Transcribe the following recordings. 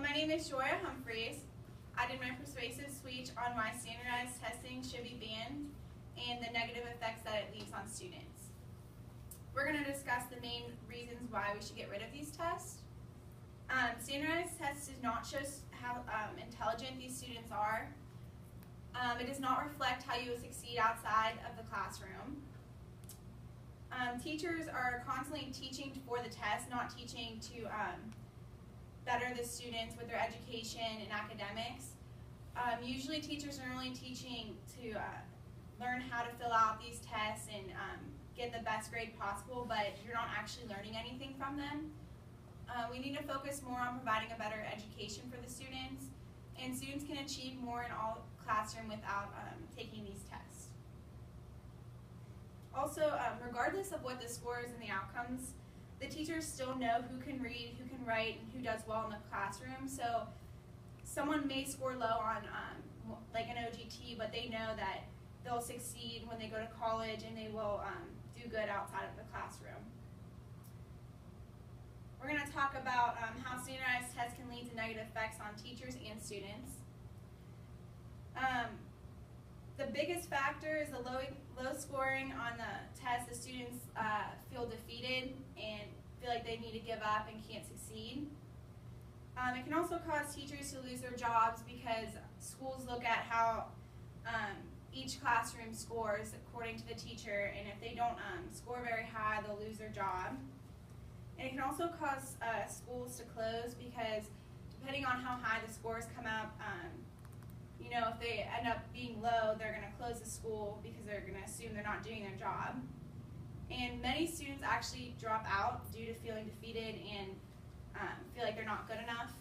my name is Joya Humphreys. I did my persuasive speech on why standardized testing should be banned and the negative effects that it leaves on students. We're going to discuss the main reasons why we should get rid of these tests. Standardized tests does not show how intelligent these students are. It does not reflect how you will succeed outside of the classroom. Teachers are constantly teaching for the test, not teaching to better the students with their education and academics. Usually teachers are only teaching to learn how to fill out these tests and get the best grade possible, but you're not actually learning anything from them. We need to focus more on providing a better education for the students, and students can achieve more in all classroom without taking these tests. Also, regardless of what the scores and the outcomes, the teachers still know who can read, who can write, and who does well in the classroom. So someone may score low on like an OGT, but they know that they'll succeed when they go to college and they will do good outside of the classroom. We're going to talk about how standardized tests can lead to negative effects on teachers and students. The biggest factor is the low scoring on the test. The students feel defeated and feel like they need to give up and can't succeed. It can also cause teachers to lose their jobs because schools look at how each classroom scores according to the teacher, and if they don't score very high, they'll lose their job. And it can also cause schools to close because depending on how high the scores come out, you know, if they end up being low, they're going to close the school because they're going to assume they're not doing their job. And many students actually drop out due to feeling defeated and feel like they're not good enough.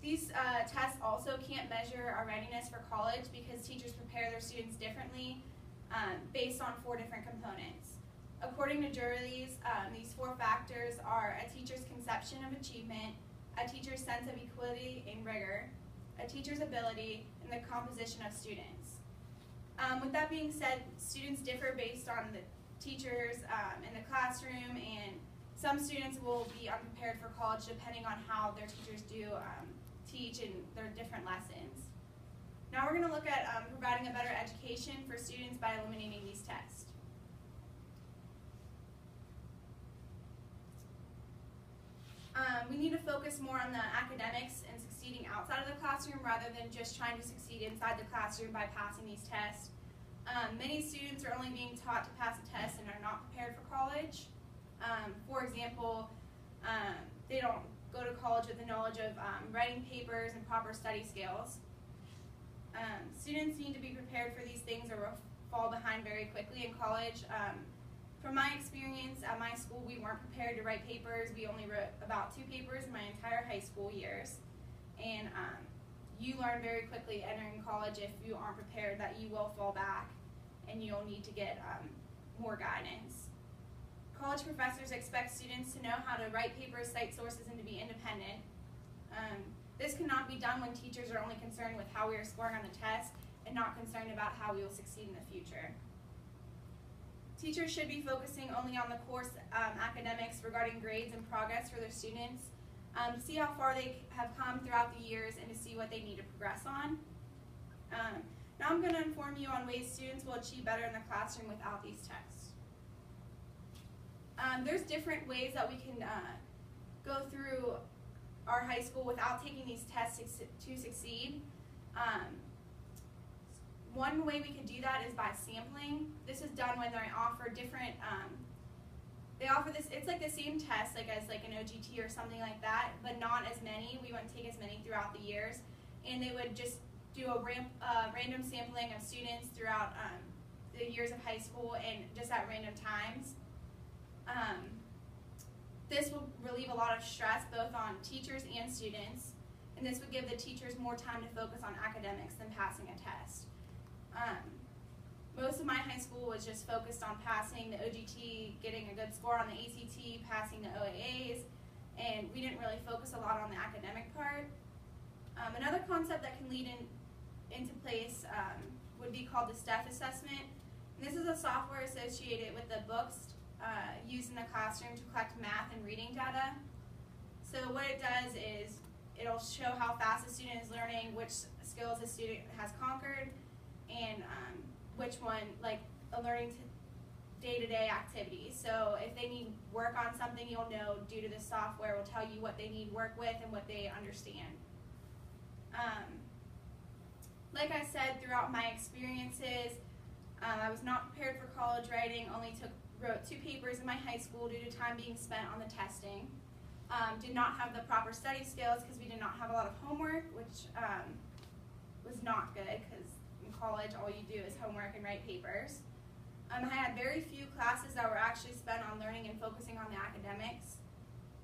These tests also can't measure our readiness for college because teachers prepare their students differently based on 4 different components. According to Juries, these 4 factors are a teacher's conception of achievement, a teacher's sense of equity and rigor, a teacher's ability, and the composition of students. With that being said, students differ based on the teachers in the classroom, and some students will be unprepared for college depending on how their teachers do teach and their different lessons. Now we're going to look at providing a better education for students by eliminating these tests. We need to focus more on the academics and succeeding outside of the classroom rather than just trying to succeed inside the classroom by passing these tests. Many students are only being taught to pass a test and are not prepared for college. For example, they don't go to college with the knowledge of writing papers and proper study skills. Students need to be prepared for these things or will fall behind very quickly in college. From my experience at my school, we weren't prepared to write papers. We only wrote about 2 papers in my entire high school years. And you learn very quickly entering college if you aren't prepared that you will fall back and you'll need to get more guidance. College professors expect students to know how to write papers, cite sources, and to be independent. This cannot be done when teachers are only concerned with how we are scoring on the test and not concerned about how we will succeed in the future. Teachers should be focusing only on the course academics regarding grades and progress for their students to see how far they have come throughout the years and to see what they need to progress on. Now I'm going to inform you on ways students will achieve better in the classroom without these tests. There's different ways that we can go through our high school without taking these tests to succeed. One way we could do that is by sampling. This is done when they offer different, they offer this, it's like the same test as like an OGT or something like that, but not as many. We wouldn't take as many throughout the years. And they would just do a random sampling of students throughout the years of high school and just at random times. This will relieve a lot of stress both on teachers and students, and this would give the teachers more time to focus on academics than passing a test. Most of my high school was just focused on passing the OGT, getting a good score on the ACT, passing the OAAs, and we didn't really focus a lot on the academic part. Another concept that can lead into place would be called the STEP assessment. And this is a software associated with the books used in the classroom to collect math and reading data. So what it does is it'll show how fast a student is learning, which skills a student has conquered, and which one, like learning day-to-day activities. So if they need work on something, you'll know due to the software will tell you what they need work with and what they understand. Like I said, throughout my experiences, I was not prepared for college writing, wrote 2 papers in my high school due to time being spent on the testing. Did not have the proper study skills because we did not have a lot of homework, which was not good because in college all you do is homework and write papers. I had very few classes that were actually spent on learning and focusing on the academics.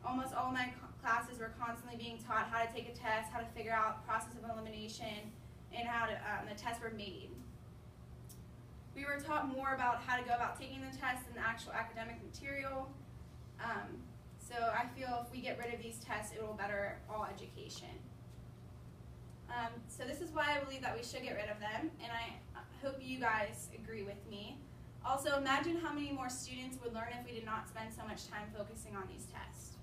Almost all of my classes were constantly being taught how to take a test, how to figure out the process of elimination, and how the tests were made. We were taught more about how to go about taking the test than the actual academic material. So I feel if we get rid of these tests, it will better all education. So this is why I believe that we should get rid of them, and I hope you guys agree with me. Also, imagine how many more students would learn if we did not spend so much time focusing on these tests.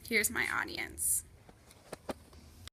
Here's my audience.